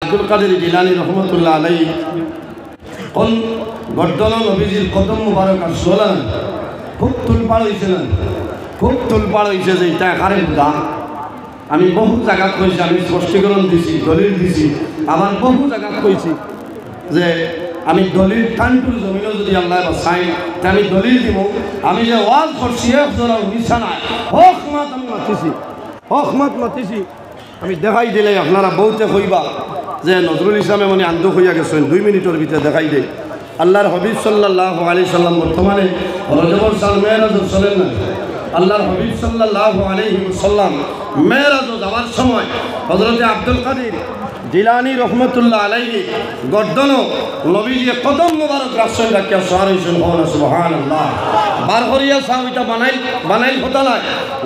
আব্দুল কাদের জিলানী রহমতুল্লাহ আলাইহি কোন গর্দন নবীজির কদম মুবারক আসলেন খুব তুলপাড় হয়েছিলেন, খুব তুলপাড় হয়েছে যে এটা কারে বুঝা। আমি বহু জায়গা কইছি, আমি স্পষ্টীকরণ দিছি, দলিল দিছি, আবার বহু জায়গা কইছি যে আমি দলিল কানপুর জমিনও যদি আল্লাহ বাসাই তা আমি দলিল দিব। আমি যে ওয়াজ করছি একজনের বিছানায় হক মাত আমি মাতিছি, হক মাত মাতিছি, আমি দেখাই দিলে আপনারা বহুতে কইবা যে নজরুল ইসলামে মানে আন্ত হইয়া গেছেন, 2 মিনিটের ভিতরে দেখাই দেয়। আল্লাহর হাবিব সাল্লাল্লাহু আলাইহি সাল্লাম বর্তমানে রজবর সাল মেরাজ চলেন না। আল্লাহর হাবিব সাল্লাল্লাহু আলাইহি ওয়াসাল্লাম মেরাজ যাওয়ার সময় হযরতে আব্দুল কাদের জিলানী রহমতুল্লাহ আলাইহি গর্দন নবীজি কদম মুবারক রাখছেন, রাখিয়া সহার হইছেন। সুবহানাল্লাহ। বার করিয়া সাহাবিটা বানাইল কথা নাই,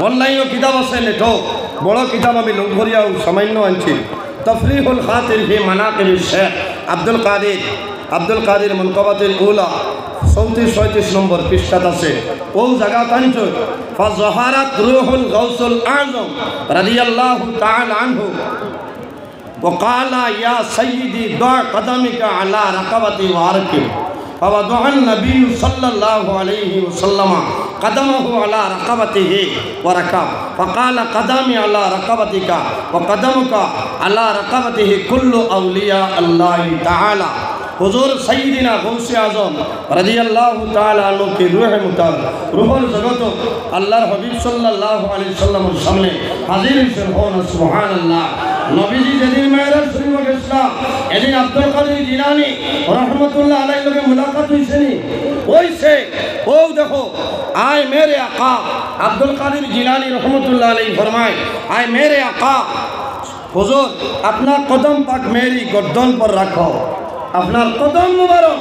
অনলাইনও কিতাব আছে, নেটো বড় কিতাব আমি লোক করিয়া সামান্য আনছি। তফরিহুল খাতির ফি মানাকিবিশ শেখ আব্দুল কাদের মনকাবাতুল উলা 34-37 নম্বর পৃষ্ঠাত আছে। ও জায়গা তাঞ্চ ফাজহারাত রূহুল গাউসুল আযম রাদিয়াল্লাহু তাআলা আনহু وقال يا سيدي ضع قدمك على رقبتي واركب فوضع النبي صلى الله عليه وسلم قدمه على رقبته وركب فقال قدمي على رقبتك وقدمك على رقبته كل أولياء الله تعالى। হুজুর সাইয়্যিদিনা গৌসে আজম রাদিয়াল্লাহু তাআলা আনহু কে রূহে মুতার রূহুল জগত আল্লাহর হাবিব সাল্লাল্লাহু আলাইহি সাল্লামের সামনে হাজির হয়েছেন। সুবহানাল্লাহ। নবীজি যেদিন মেরাজ শরীফে গেছেন এদিন আব্দুল কাদের জিলানী রহমতুল্লাহ আলাইহির লগে মুলাকাত হইছেনি, হইছে। ও দেখো আয় মেরে আকা আব্দুল কাদের জিলানী রহমতুল্লাহ আলাইহি ফরমায় আয় মেরে আকা হুজুর আপনার কদম পাক মেরি গর্দন पर রাখো, আপনার কদম মুবারক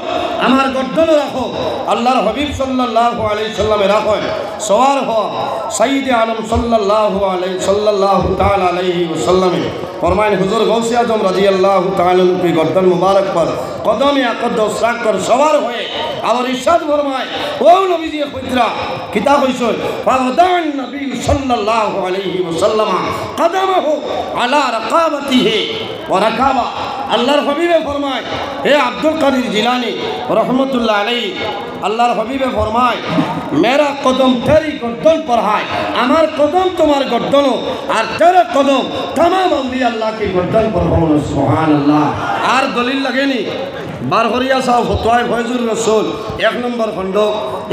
আমার গর্দনে রাখো। আল্লাহর হাবিব সাল্লাল্লাহু আলাইহি সাল্লামে রাখো সওয়ার হও সাইয়্যিদে আলম সাল্লাল্লাহু তাআলা আলাইহি ওয়াসাল্লাম ফরমায়েন হুজুর গৌসে আজম রাদিয়াল্লাহু তাআলা কি গর্দন মুবারক पर কদমে আকদ্দস রাখ কর সওয়ার হয়ে আর ইরশাদ ফরমায় ও নবীজি খুদরা কিতাব হইছে ফাদান নবী সাল্লাল্লাহু আলাইহি ওয়াসাল্লাম কদমহু আলা রাকাবাতিহি ওয়া রাকাবা। আল্লাহর হাবিবে ফরমায় হে আব্দুল কাদের জিলানী রহমতুল্লাহ আলাইহি আল্লাহর হাবিবে ফরমায় মেরা কদম তেরি গর্দন पर है, আমার কদম তোমার গর্দন আর তেরা কদম तमाम আউলিয়া আল্লাহ के গর্দন पर हो। সুবহানাল্লাহ। আর দলিল লাগেনি বারহরিয়া সাহেব ফতোয়ায়ে ফয়জুর রাসূল 1 নম্বর খণ্ড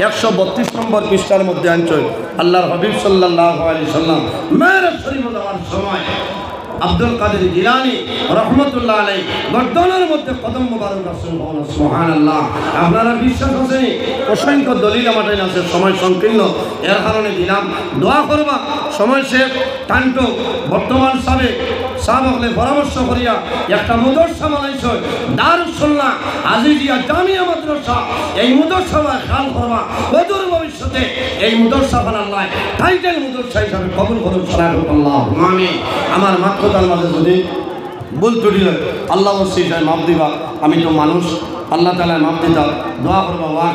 132 নম্বর পৃষ্ঠার মধ্যে আনছেন আল্লাহর হাবিব সাল্লাল্লাহু আলাইহি সাল্লাম মেরাজ শরীফে যাওয়ার সময় আব্দুল কাদের জিলানী রহমতুল্লাহ আলাইহি গর্দনের মধ্যে কদম মুবারক রাখছেন। সুবহানাল্লাহ। আপনারা বিশ্বাস আছে? অসংখ্য দলিল আমাদের আছে, সময় সংকীর্ণ এর কারণে দিলাম। দোয়া করবা সময় শেষ টানটো বর্তমান সাবেকলে পরামর্শ করিয়া একটা মাদ্রাসা বানাইছে দারুস সুন্নাহ আজিজিয়া জামিয়া মাদ্রাসা। এই মাদ্রাসার খেয়াল করবা অদূর ভবিষ্যতে এই মাদ্রাসা বানাল্লাহ টাইটেল মাদ্রাসা হিসাবে কবুল করুন। আল্লাহুম্মা আমিন। আমার মাত্রতার মাঝে যদি ভুল ত্রুটি হয় আল্লাহ অবশ্যই মাফ দিবা। আমি তো মানুষ, আল্লাহ তাআলা মাফ দিতা। দোয়া করবা ওয়া